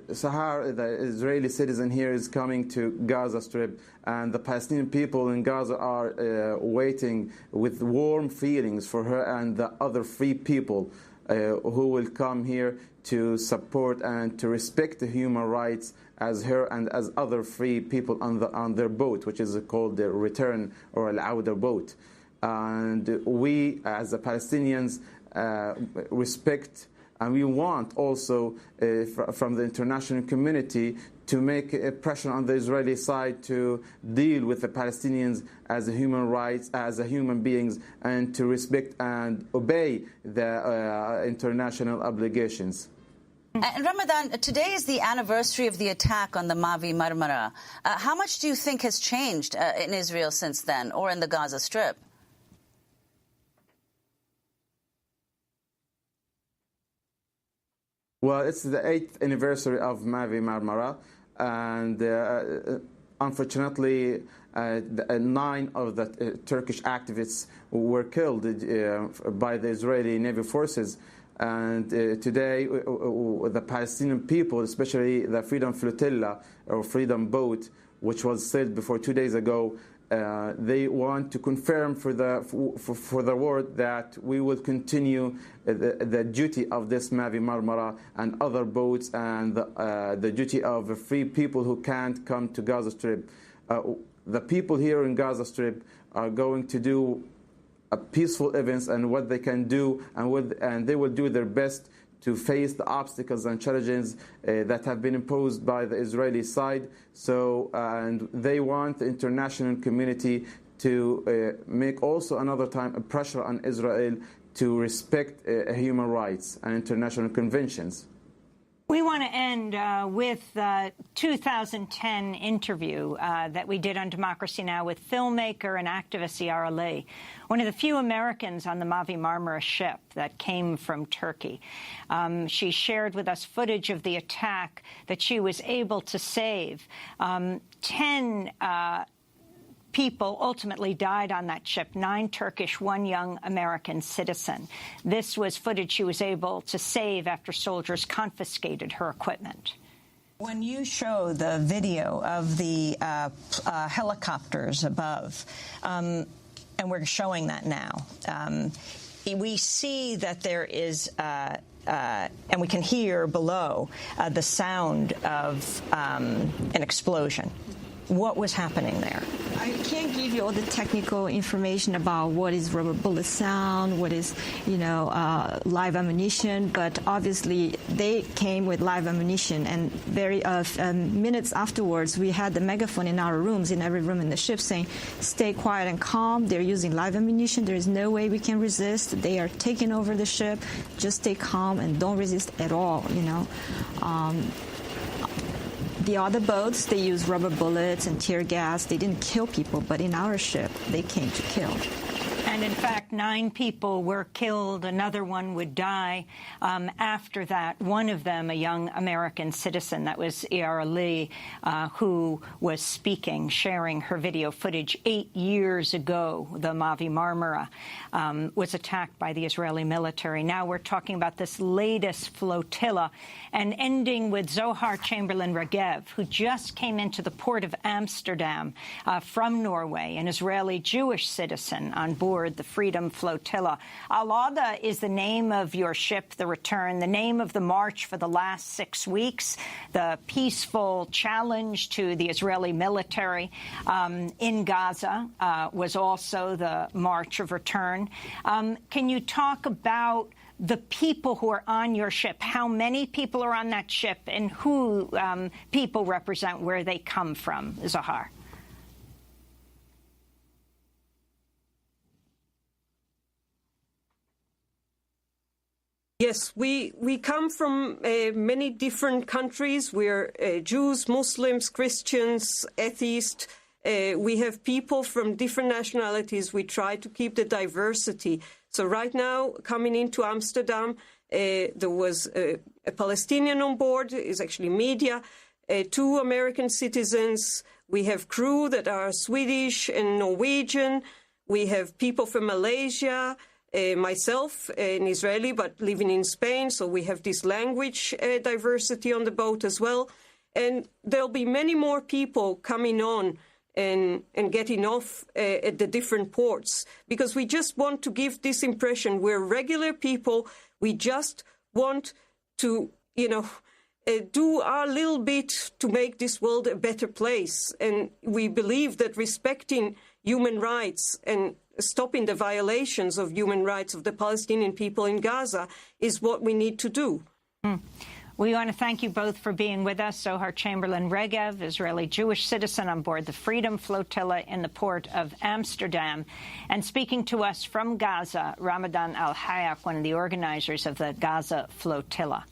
Sahar, the Israeli citizen here, is coming to Gaza Strip, and the Palestinian people in Gaza are waiting with warm feelings for her and the other free people who will come here to support and to respect the human rights as her and as other free people on their boat, which is called the return or al-Awda boat. And we, as the Palestinians, respect, and we want also from the international community to make a pressure on the Israeli side to deal with the Palestinians as human rights, as human beings, and to respect and obey the international obligations. And Ramadan, today is the anniversary of the attack on the Mavi Marmara. How much do you think has changed in Israel since then, or in the Gaza Strip? Well, it's the 8th anniversary of Mavi Marmara, and unfortunately, 9 of the Turkish activists were killed by the Israeli Navy forces. And today, the Palestinian people, especially the Freedom Flotilla or Freedom Boat, which was sailed before 2 days ago, they want to confirm for the world that we will continue the duty of this Mavi Marmara and other boats, and the duty of free people who can't come to Gaza Strip. The people here in Gaza Strip are going to do peaceful events and what they can do, and they will do their best to face the obstacles and challenges that have been imposed by the Israeli side. So, and they want the international community to make also another time a pressure on Israel to respect human rights and international conventions. We want to end with the 2010 interview that we did on Democracy Now! With filmmaker and activist Yara Lee, one of the few Americans on the Mavi Marmara ship that came from Turkey. She shared with us footage of the attack that she was able to save. 10 people ultimately died on that ship, 9 Turkish, 1 young American citizen. This was footage she was able to save after soldiers confiscated her equipment. When you show the video of the helicopters above, and we're showing that now, we see that there is, and we can hear below the sound of an explosion. What was happening there? I can't give you all the technical information about what is rubber bullet sound, what is, live ammunition, but obviously they came with live ammunition, and very minutes afterwards we had the megaphone in our rooms, in every room in the ship, saying, stay quiet and calm, they're using live ammunition, there is no way we can resist, they are taking over the ship, just stay calm and don't resist at all, The other boats, they use rubber bullets and tear gas. They didn't kill people, but in our ship, they came to kill. And in fact, 9 people were killed. Another one would die after that. One of them, a young American citizen, that was Yara Lee, who was speaking, sharing her video footage. 8 years ago, the Mavi Marmara was attacked by the Israeli military. Now we're talking about this latest flotilla, and ending with Zohar Chamberlain-Regev, who just came into the port of Amsterdam from Norway, an Israeli Jewish citizen on board the Freedom Flotilla. Al-Ada is the name of your ship, the Return, the name of the march for the last 6 weeks, the peaceful challenge to the Israeli military in Gaza was also the March of Return. Can you talk about the people who are on your ship, how many people are on that ship, and who people represent, where they come from, Zohar? Yes, we come from many different countries. We're Jews, Muslims, Christians, atheists. We have people from different nationalities. We try to keep the diversity. So right now, coming into Amsterdam, there was a Palestinian on board, is actually media, 2 American citizens. We have crew that are Swedish and Norwegian. We have people from Malaysia. Myself, an Israeli, but living in Spain, so we have this language diversity on the boat as well. And there'll be many more people coming on and getting off at the different ports, because we just want to give this impression we're regular people. We just want to, do our little bit to make this world a better place. And we believe that respecting human rights and stopping the violations of human rights of the Palestinian people in Gaza is what we need to do. We want to thank you both for being with us. Zohar Chamberlain-Regev, Israeli Jewish citizen on board the Freedom Flotilla in the port of Amsterdam. And speaking to us from Gaza, Ramadan Al-Hayek, one of the organizers of the Gaza Flotilla.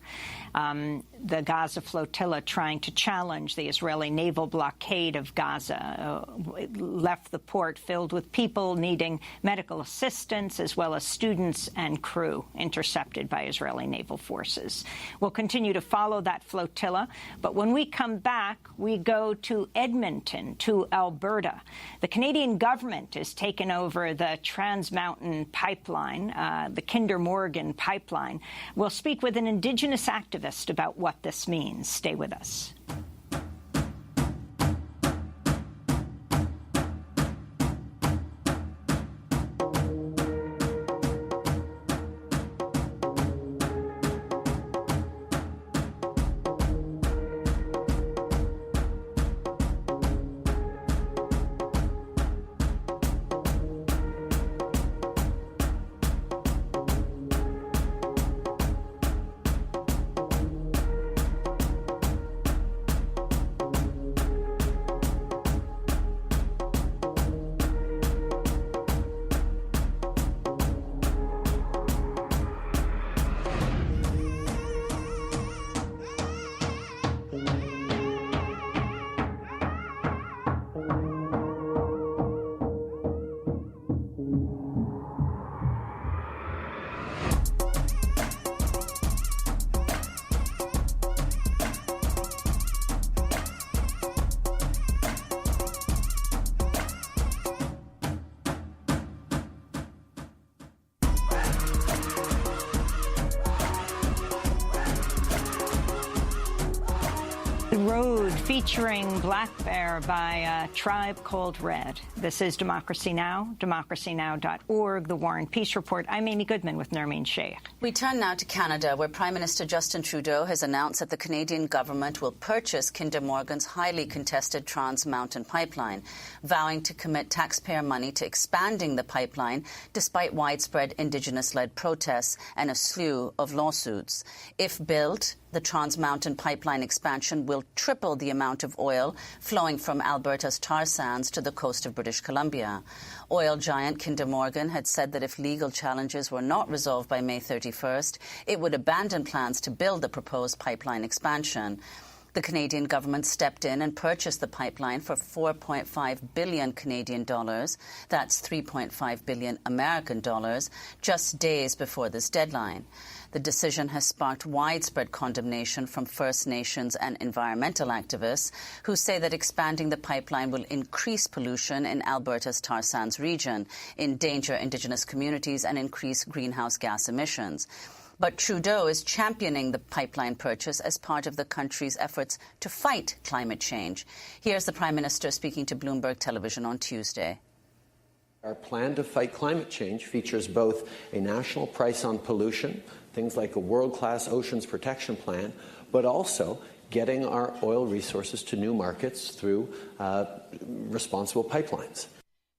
The Gaza Flotilla trying to challenge the Israeli naval blockade of Gaza left the port filled with people needing medical assistance, as well as students and crew intercepted by Israeli naval forces. We'll continue to follow that flotilla, but when we come back, we go to Edmonton, to Alberta. The Canadian government has taken over the Trans Mountain Pipeline, the Kinder Morgan pipeline. We'll speak with an Indigenous activist about what this means. Stay with us. Road, featuring Black Bear by a tribe called Red. This is Democracy Now!, democracynow.org, The War and Peace Report. I'm Amy Goodman with Nermeen Sheikh. We turn now to Canada, where Prime Minister Justin Trudeau has announced that the Canadian government will purchase Kinder Morgan's highly contested Trans Mountain Pipeline, vowing to commit taxpayer money to expanding the pipeline despite widespread Indigenous-led protests and a slew of lawsuits. If built, the Trans Mountain Pipeline expansion will triple the amount of oil flowing from Alberta's tar sands to the coast of British Columbia. Oil giant Kinder Morgan had said that if legal challenges were not resolved by May 31st, it would abandon plans to build the proposed pipeline expansion. The Canadian government stepped in and purchased the pipeline for $4.5 billion Canadian dollars, that's $3.5 billion American dollars, just days before this deadline. The decision has sparked widespread condemnation from First Nations and environmental activists who say that expanding the pipeline will increase pollution in Alberta's tar sands region, endanger Indigenous communities and increase greenhouse gas emissions. But Trudeau is championing the pipeline purchase as part of the country's efforts to fight climate change. Here's the Prime Minister speaking to Bloomberg Television on Tuesday. Our plan to fight climate change features both a national price on pollution, things like a world-class oceans protection plan, but also getting our oil resources to new markets through responsible pipelines.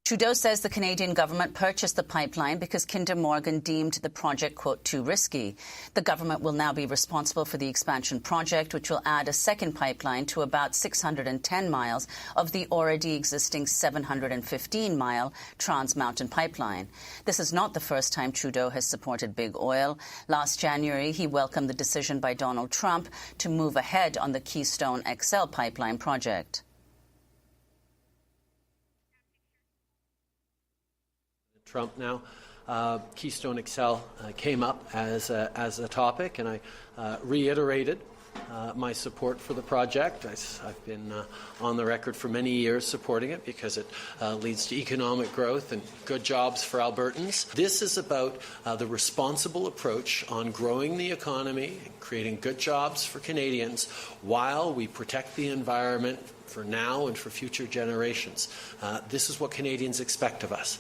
Trudeau says the Canadian government purchased the pipeline because Kinder Morgan deemed the project, quote, too risky. The government will now be responsible for the expansion project, which will add a second pipeline to about 610 miles of the already existing 715-mile Trans Mountain Pipeline. This is not the first time Trudeau has supported big oil. Last January, he welcomed the decision by Donald Trump to move ahead on the Keystone XL pipeline project. Trump now. Keystone XL came up as a topic, and I reiterated my support for the project. I've been on the record for many years supporting it because it leads to economic growth and good jobs for Albertans. This is about the responsible approach on growing the economy and creating good jobs for Canadians while we protect the environment for now and for future generations. This is what Canadians expect of us.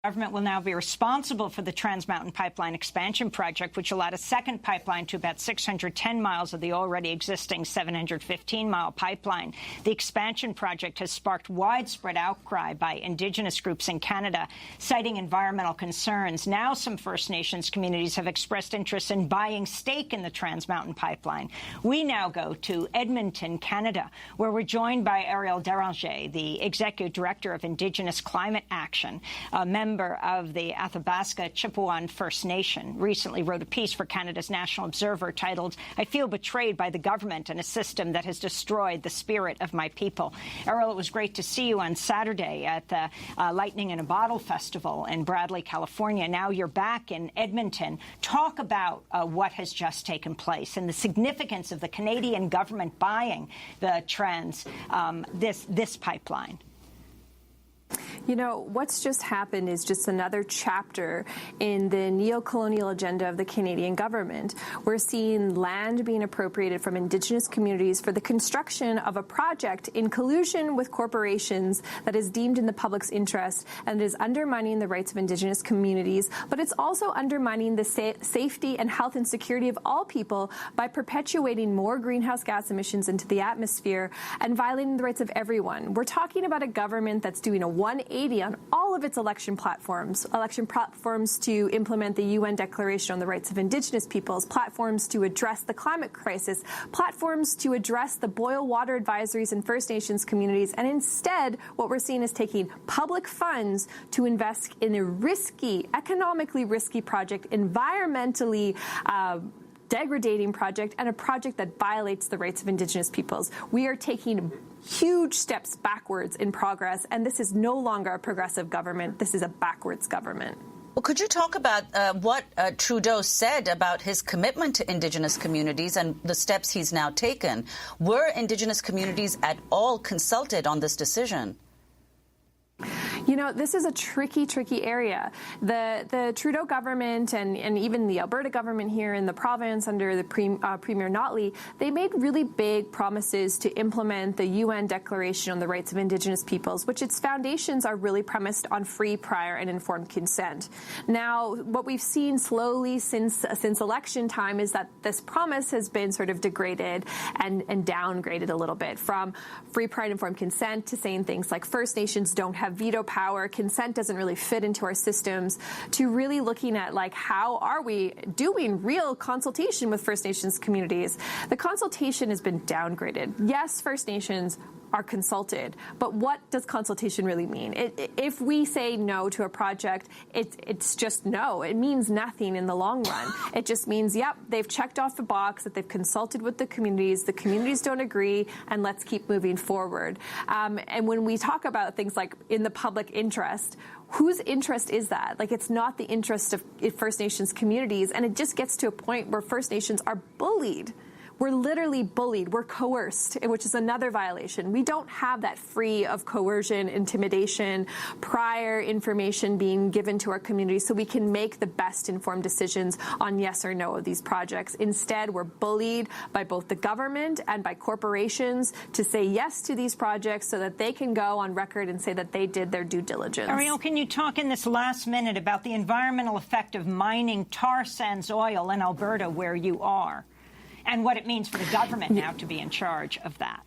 Government will now be responsible for the Trans Mountain Pipeline expansion project, which will add a second pipeline to about 610 miles of the already existing 715-mile pipeline. The expansion project has sparked widespread outcry by Indigenous groups in Canada, citing environmental concerns. Now some First Nations communities have expressed interest in buying stake in the Trans Mountain Pipeline. We now go to Edmonton, Canada, where we're joined by Ariel Deranger, the Executive Director of Indigenous Climate Action, a member of the Athabasca Chipewyan First Nation, recently wrote a piece for Canada's National Observer titled, "I Feel Betrayed by the Government and a System That Has Destroyed the Spirit of My People." Ariel, it was great to see you on Saturday at the Lightning in a Bottle Festival in Bradley, California. Now you're back in Edmonton. Talk about what has just taken place and the significance of the Canadian government buying the this pipeline. You know, what's just happened is just another chapter in the neo-colonial agenda of the Canadian government. We're seeing land being appropriated from Indigenous communities for the construction of a project in collusion with corporations that is deemed in the public's interest and is undermining the rights of Indigenous communities, but it's also undermining the safety and health and security of all people by perpetuating more greenhouse gas emissions into the atmosphere and violating the rights of everyone. We're talking about a government that's doing a 180 on all of its election platforms to implement the UN Declaration on the Rights of Indigenous Peoples, platforms to address the climate crisis, platforms to address the boil water advisories in First Nations communities. And instead, what we're seeing is taking public funds to invest in a risky, economically risky project, environmentally degrading project, and a project that violates the rights of Indigenous peoples. We are taking huge steps backwards in progress, and this is no longer a progressive government. This is a backwards government. Well, could you talk about what Trudeau said about his commitment to Indigenous communities and the steps he's now taken? Were Indigenous communities at all consulted on this decision? You know, this is a tricky area. The Trudeau government and even the Alberta government here in the province under the Premier Notley, they made really big promises to implement the UN Declaration on the Rights of Indigenous Peoples, which its foundations are really premised on free, prior, and informed consent. Now, what we've seen slowly since election time is that this promise has been sort of degraded and downgraded a little bit, from free, prior, and informed consent to saying things like First Nations don't have veto power, consent doesn't really fit into our systems, to really looking at, like, how are we doing real consultation with First Nations communities? The consultation has been downgraded. Yes, First Nations are consulted, but what does consultation really mean? If we say no to a project, it's just no. It means nothing in the long run. It just means, yep, they've checked off the box that they've consulted with the communities don't agree, and let's keep moving forward. And when we talk about things like in the public interest, whose interest is that? Like, it's not the interest of First Nations communities, and it just gets to a point where First Nations are bullied. We're literally bullied. We're coerced, which is another violation. We don't have that free of coercion, intimidation, prior information being given to our community so we can make the best informed decisions on yes or no of these projects. Instead, we're bullied by both the government and by corporations to say yes to these projects so that they can go on record and say that they did their due diligence. Ariel, can you talk in this last minute about the environmental effect of mining tar sands oil in Alberta, where you are, and what it means for the government now to be in charge of that?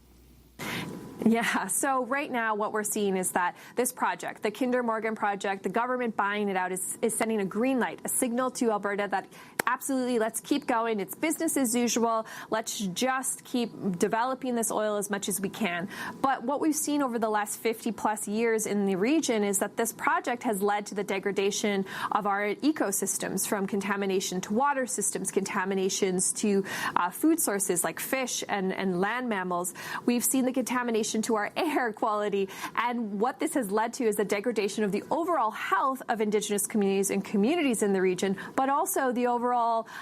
Yeah, so right now what we're seeing is that this project, the Kinder Morgan project, the government buying it out is sending a green light, a signal to Alberta that absolutely, let's keep going. It's business as usual. Let's just keep developing this oil as much as we can. But what we've seen over the last 50-plus years in the region is that this project has led to the degradation of our ecosystems, from contamination to water systems, contaminations to food sources like fish and land mammals. We've seen the contamination to our air quality. And what this has led to is the degradation of the overall health of Indigenous communities and communities in the region, but also the overall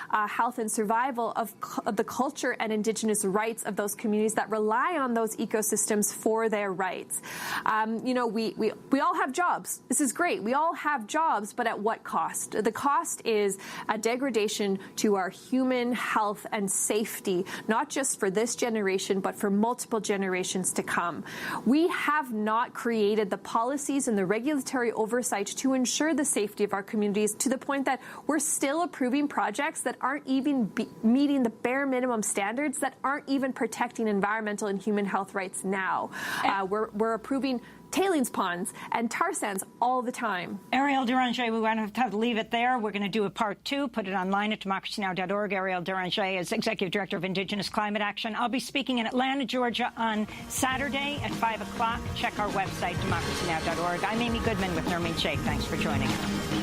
health and survival of the culture and Indigenous rights of those communities that rely on those ecosystems for their rights. You know, we all have jobs. This is great. We all have jobs, but at what cost? The cost is a degradation to our human health and safety, not just for this generation, but for multiple generations to come. come. We have not created the policies and the regulatory oversight to ensure the safety of our communities, to the point that we're still approving projects that aren't even meeting the bare minimum standards, that aren't even protecting environmental and human health rights now. We're approving tailings ponds and tar sands all the time. Ariel Deranger, we want to have to leave it there. We're going to do a part 2, put it online at democracynow.org. Ariel Deranger is Executive Director of Indigenous Climate Action. I'll be speaking in Atlanta, Georgia on Saturday at 5 o'clock. Check our website, democracynow.org. I'm Amy Goodman with Nermeen Sheikh. Thanks for joining us.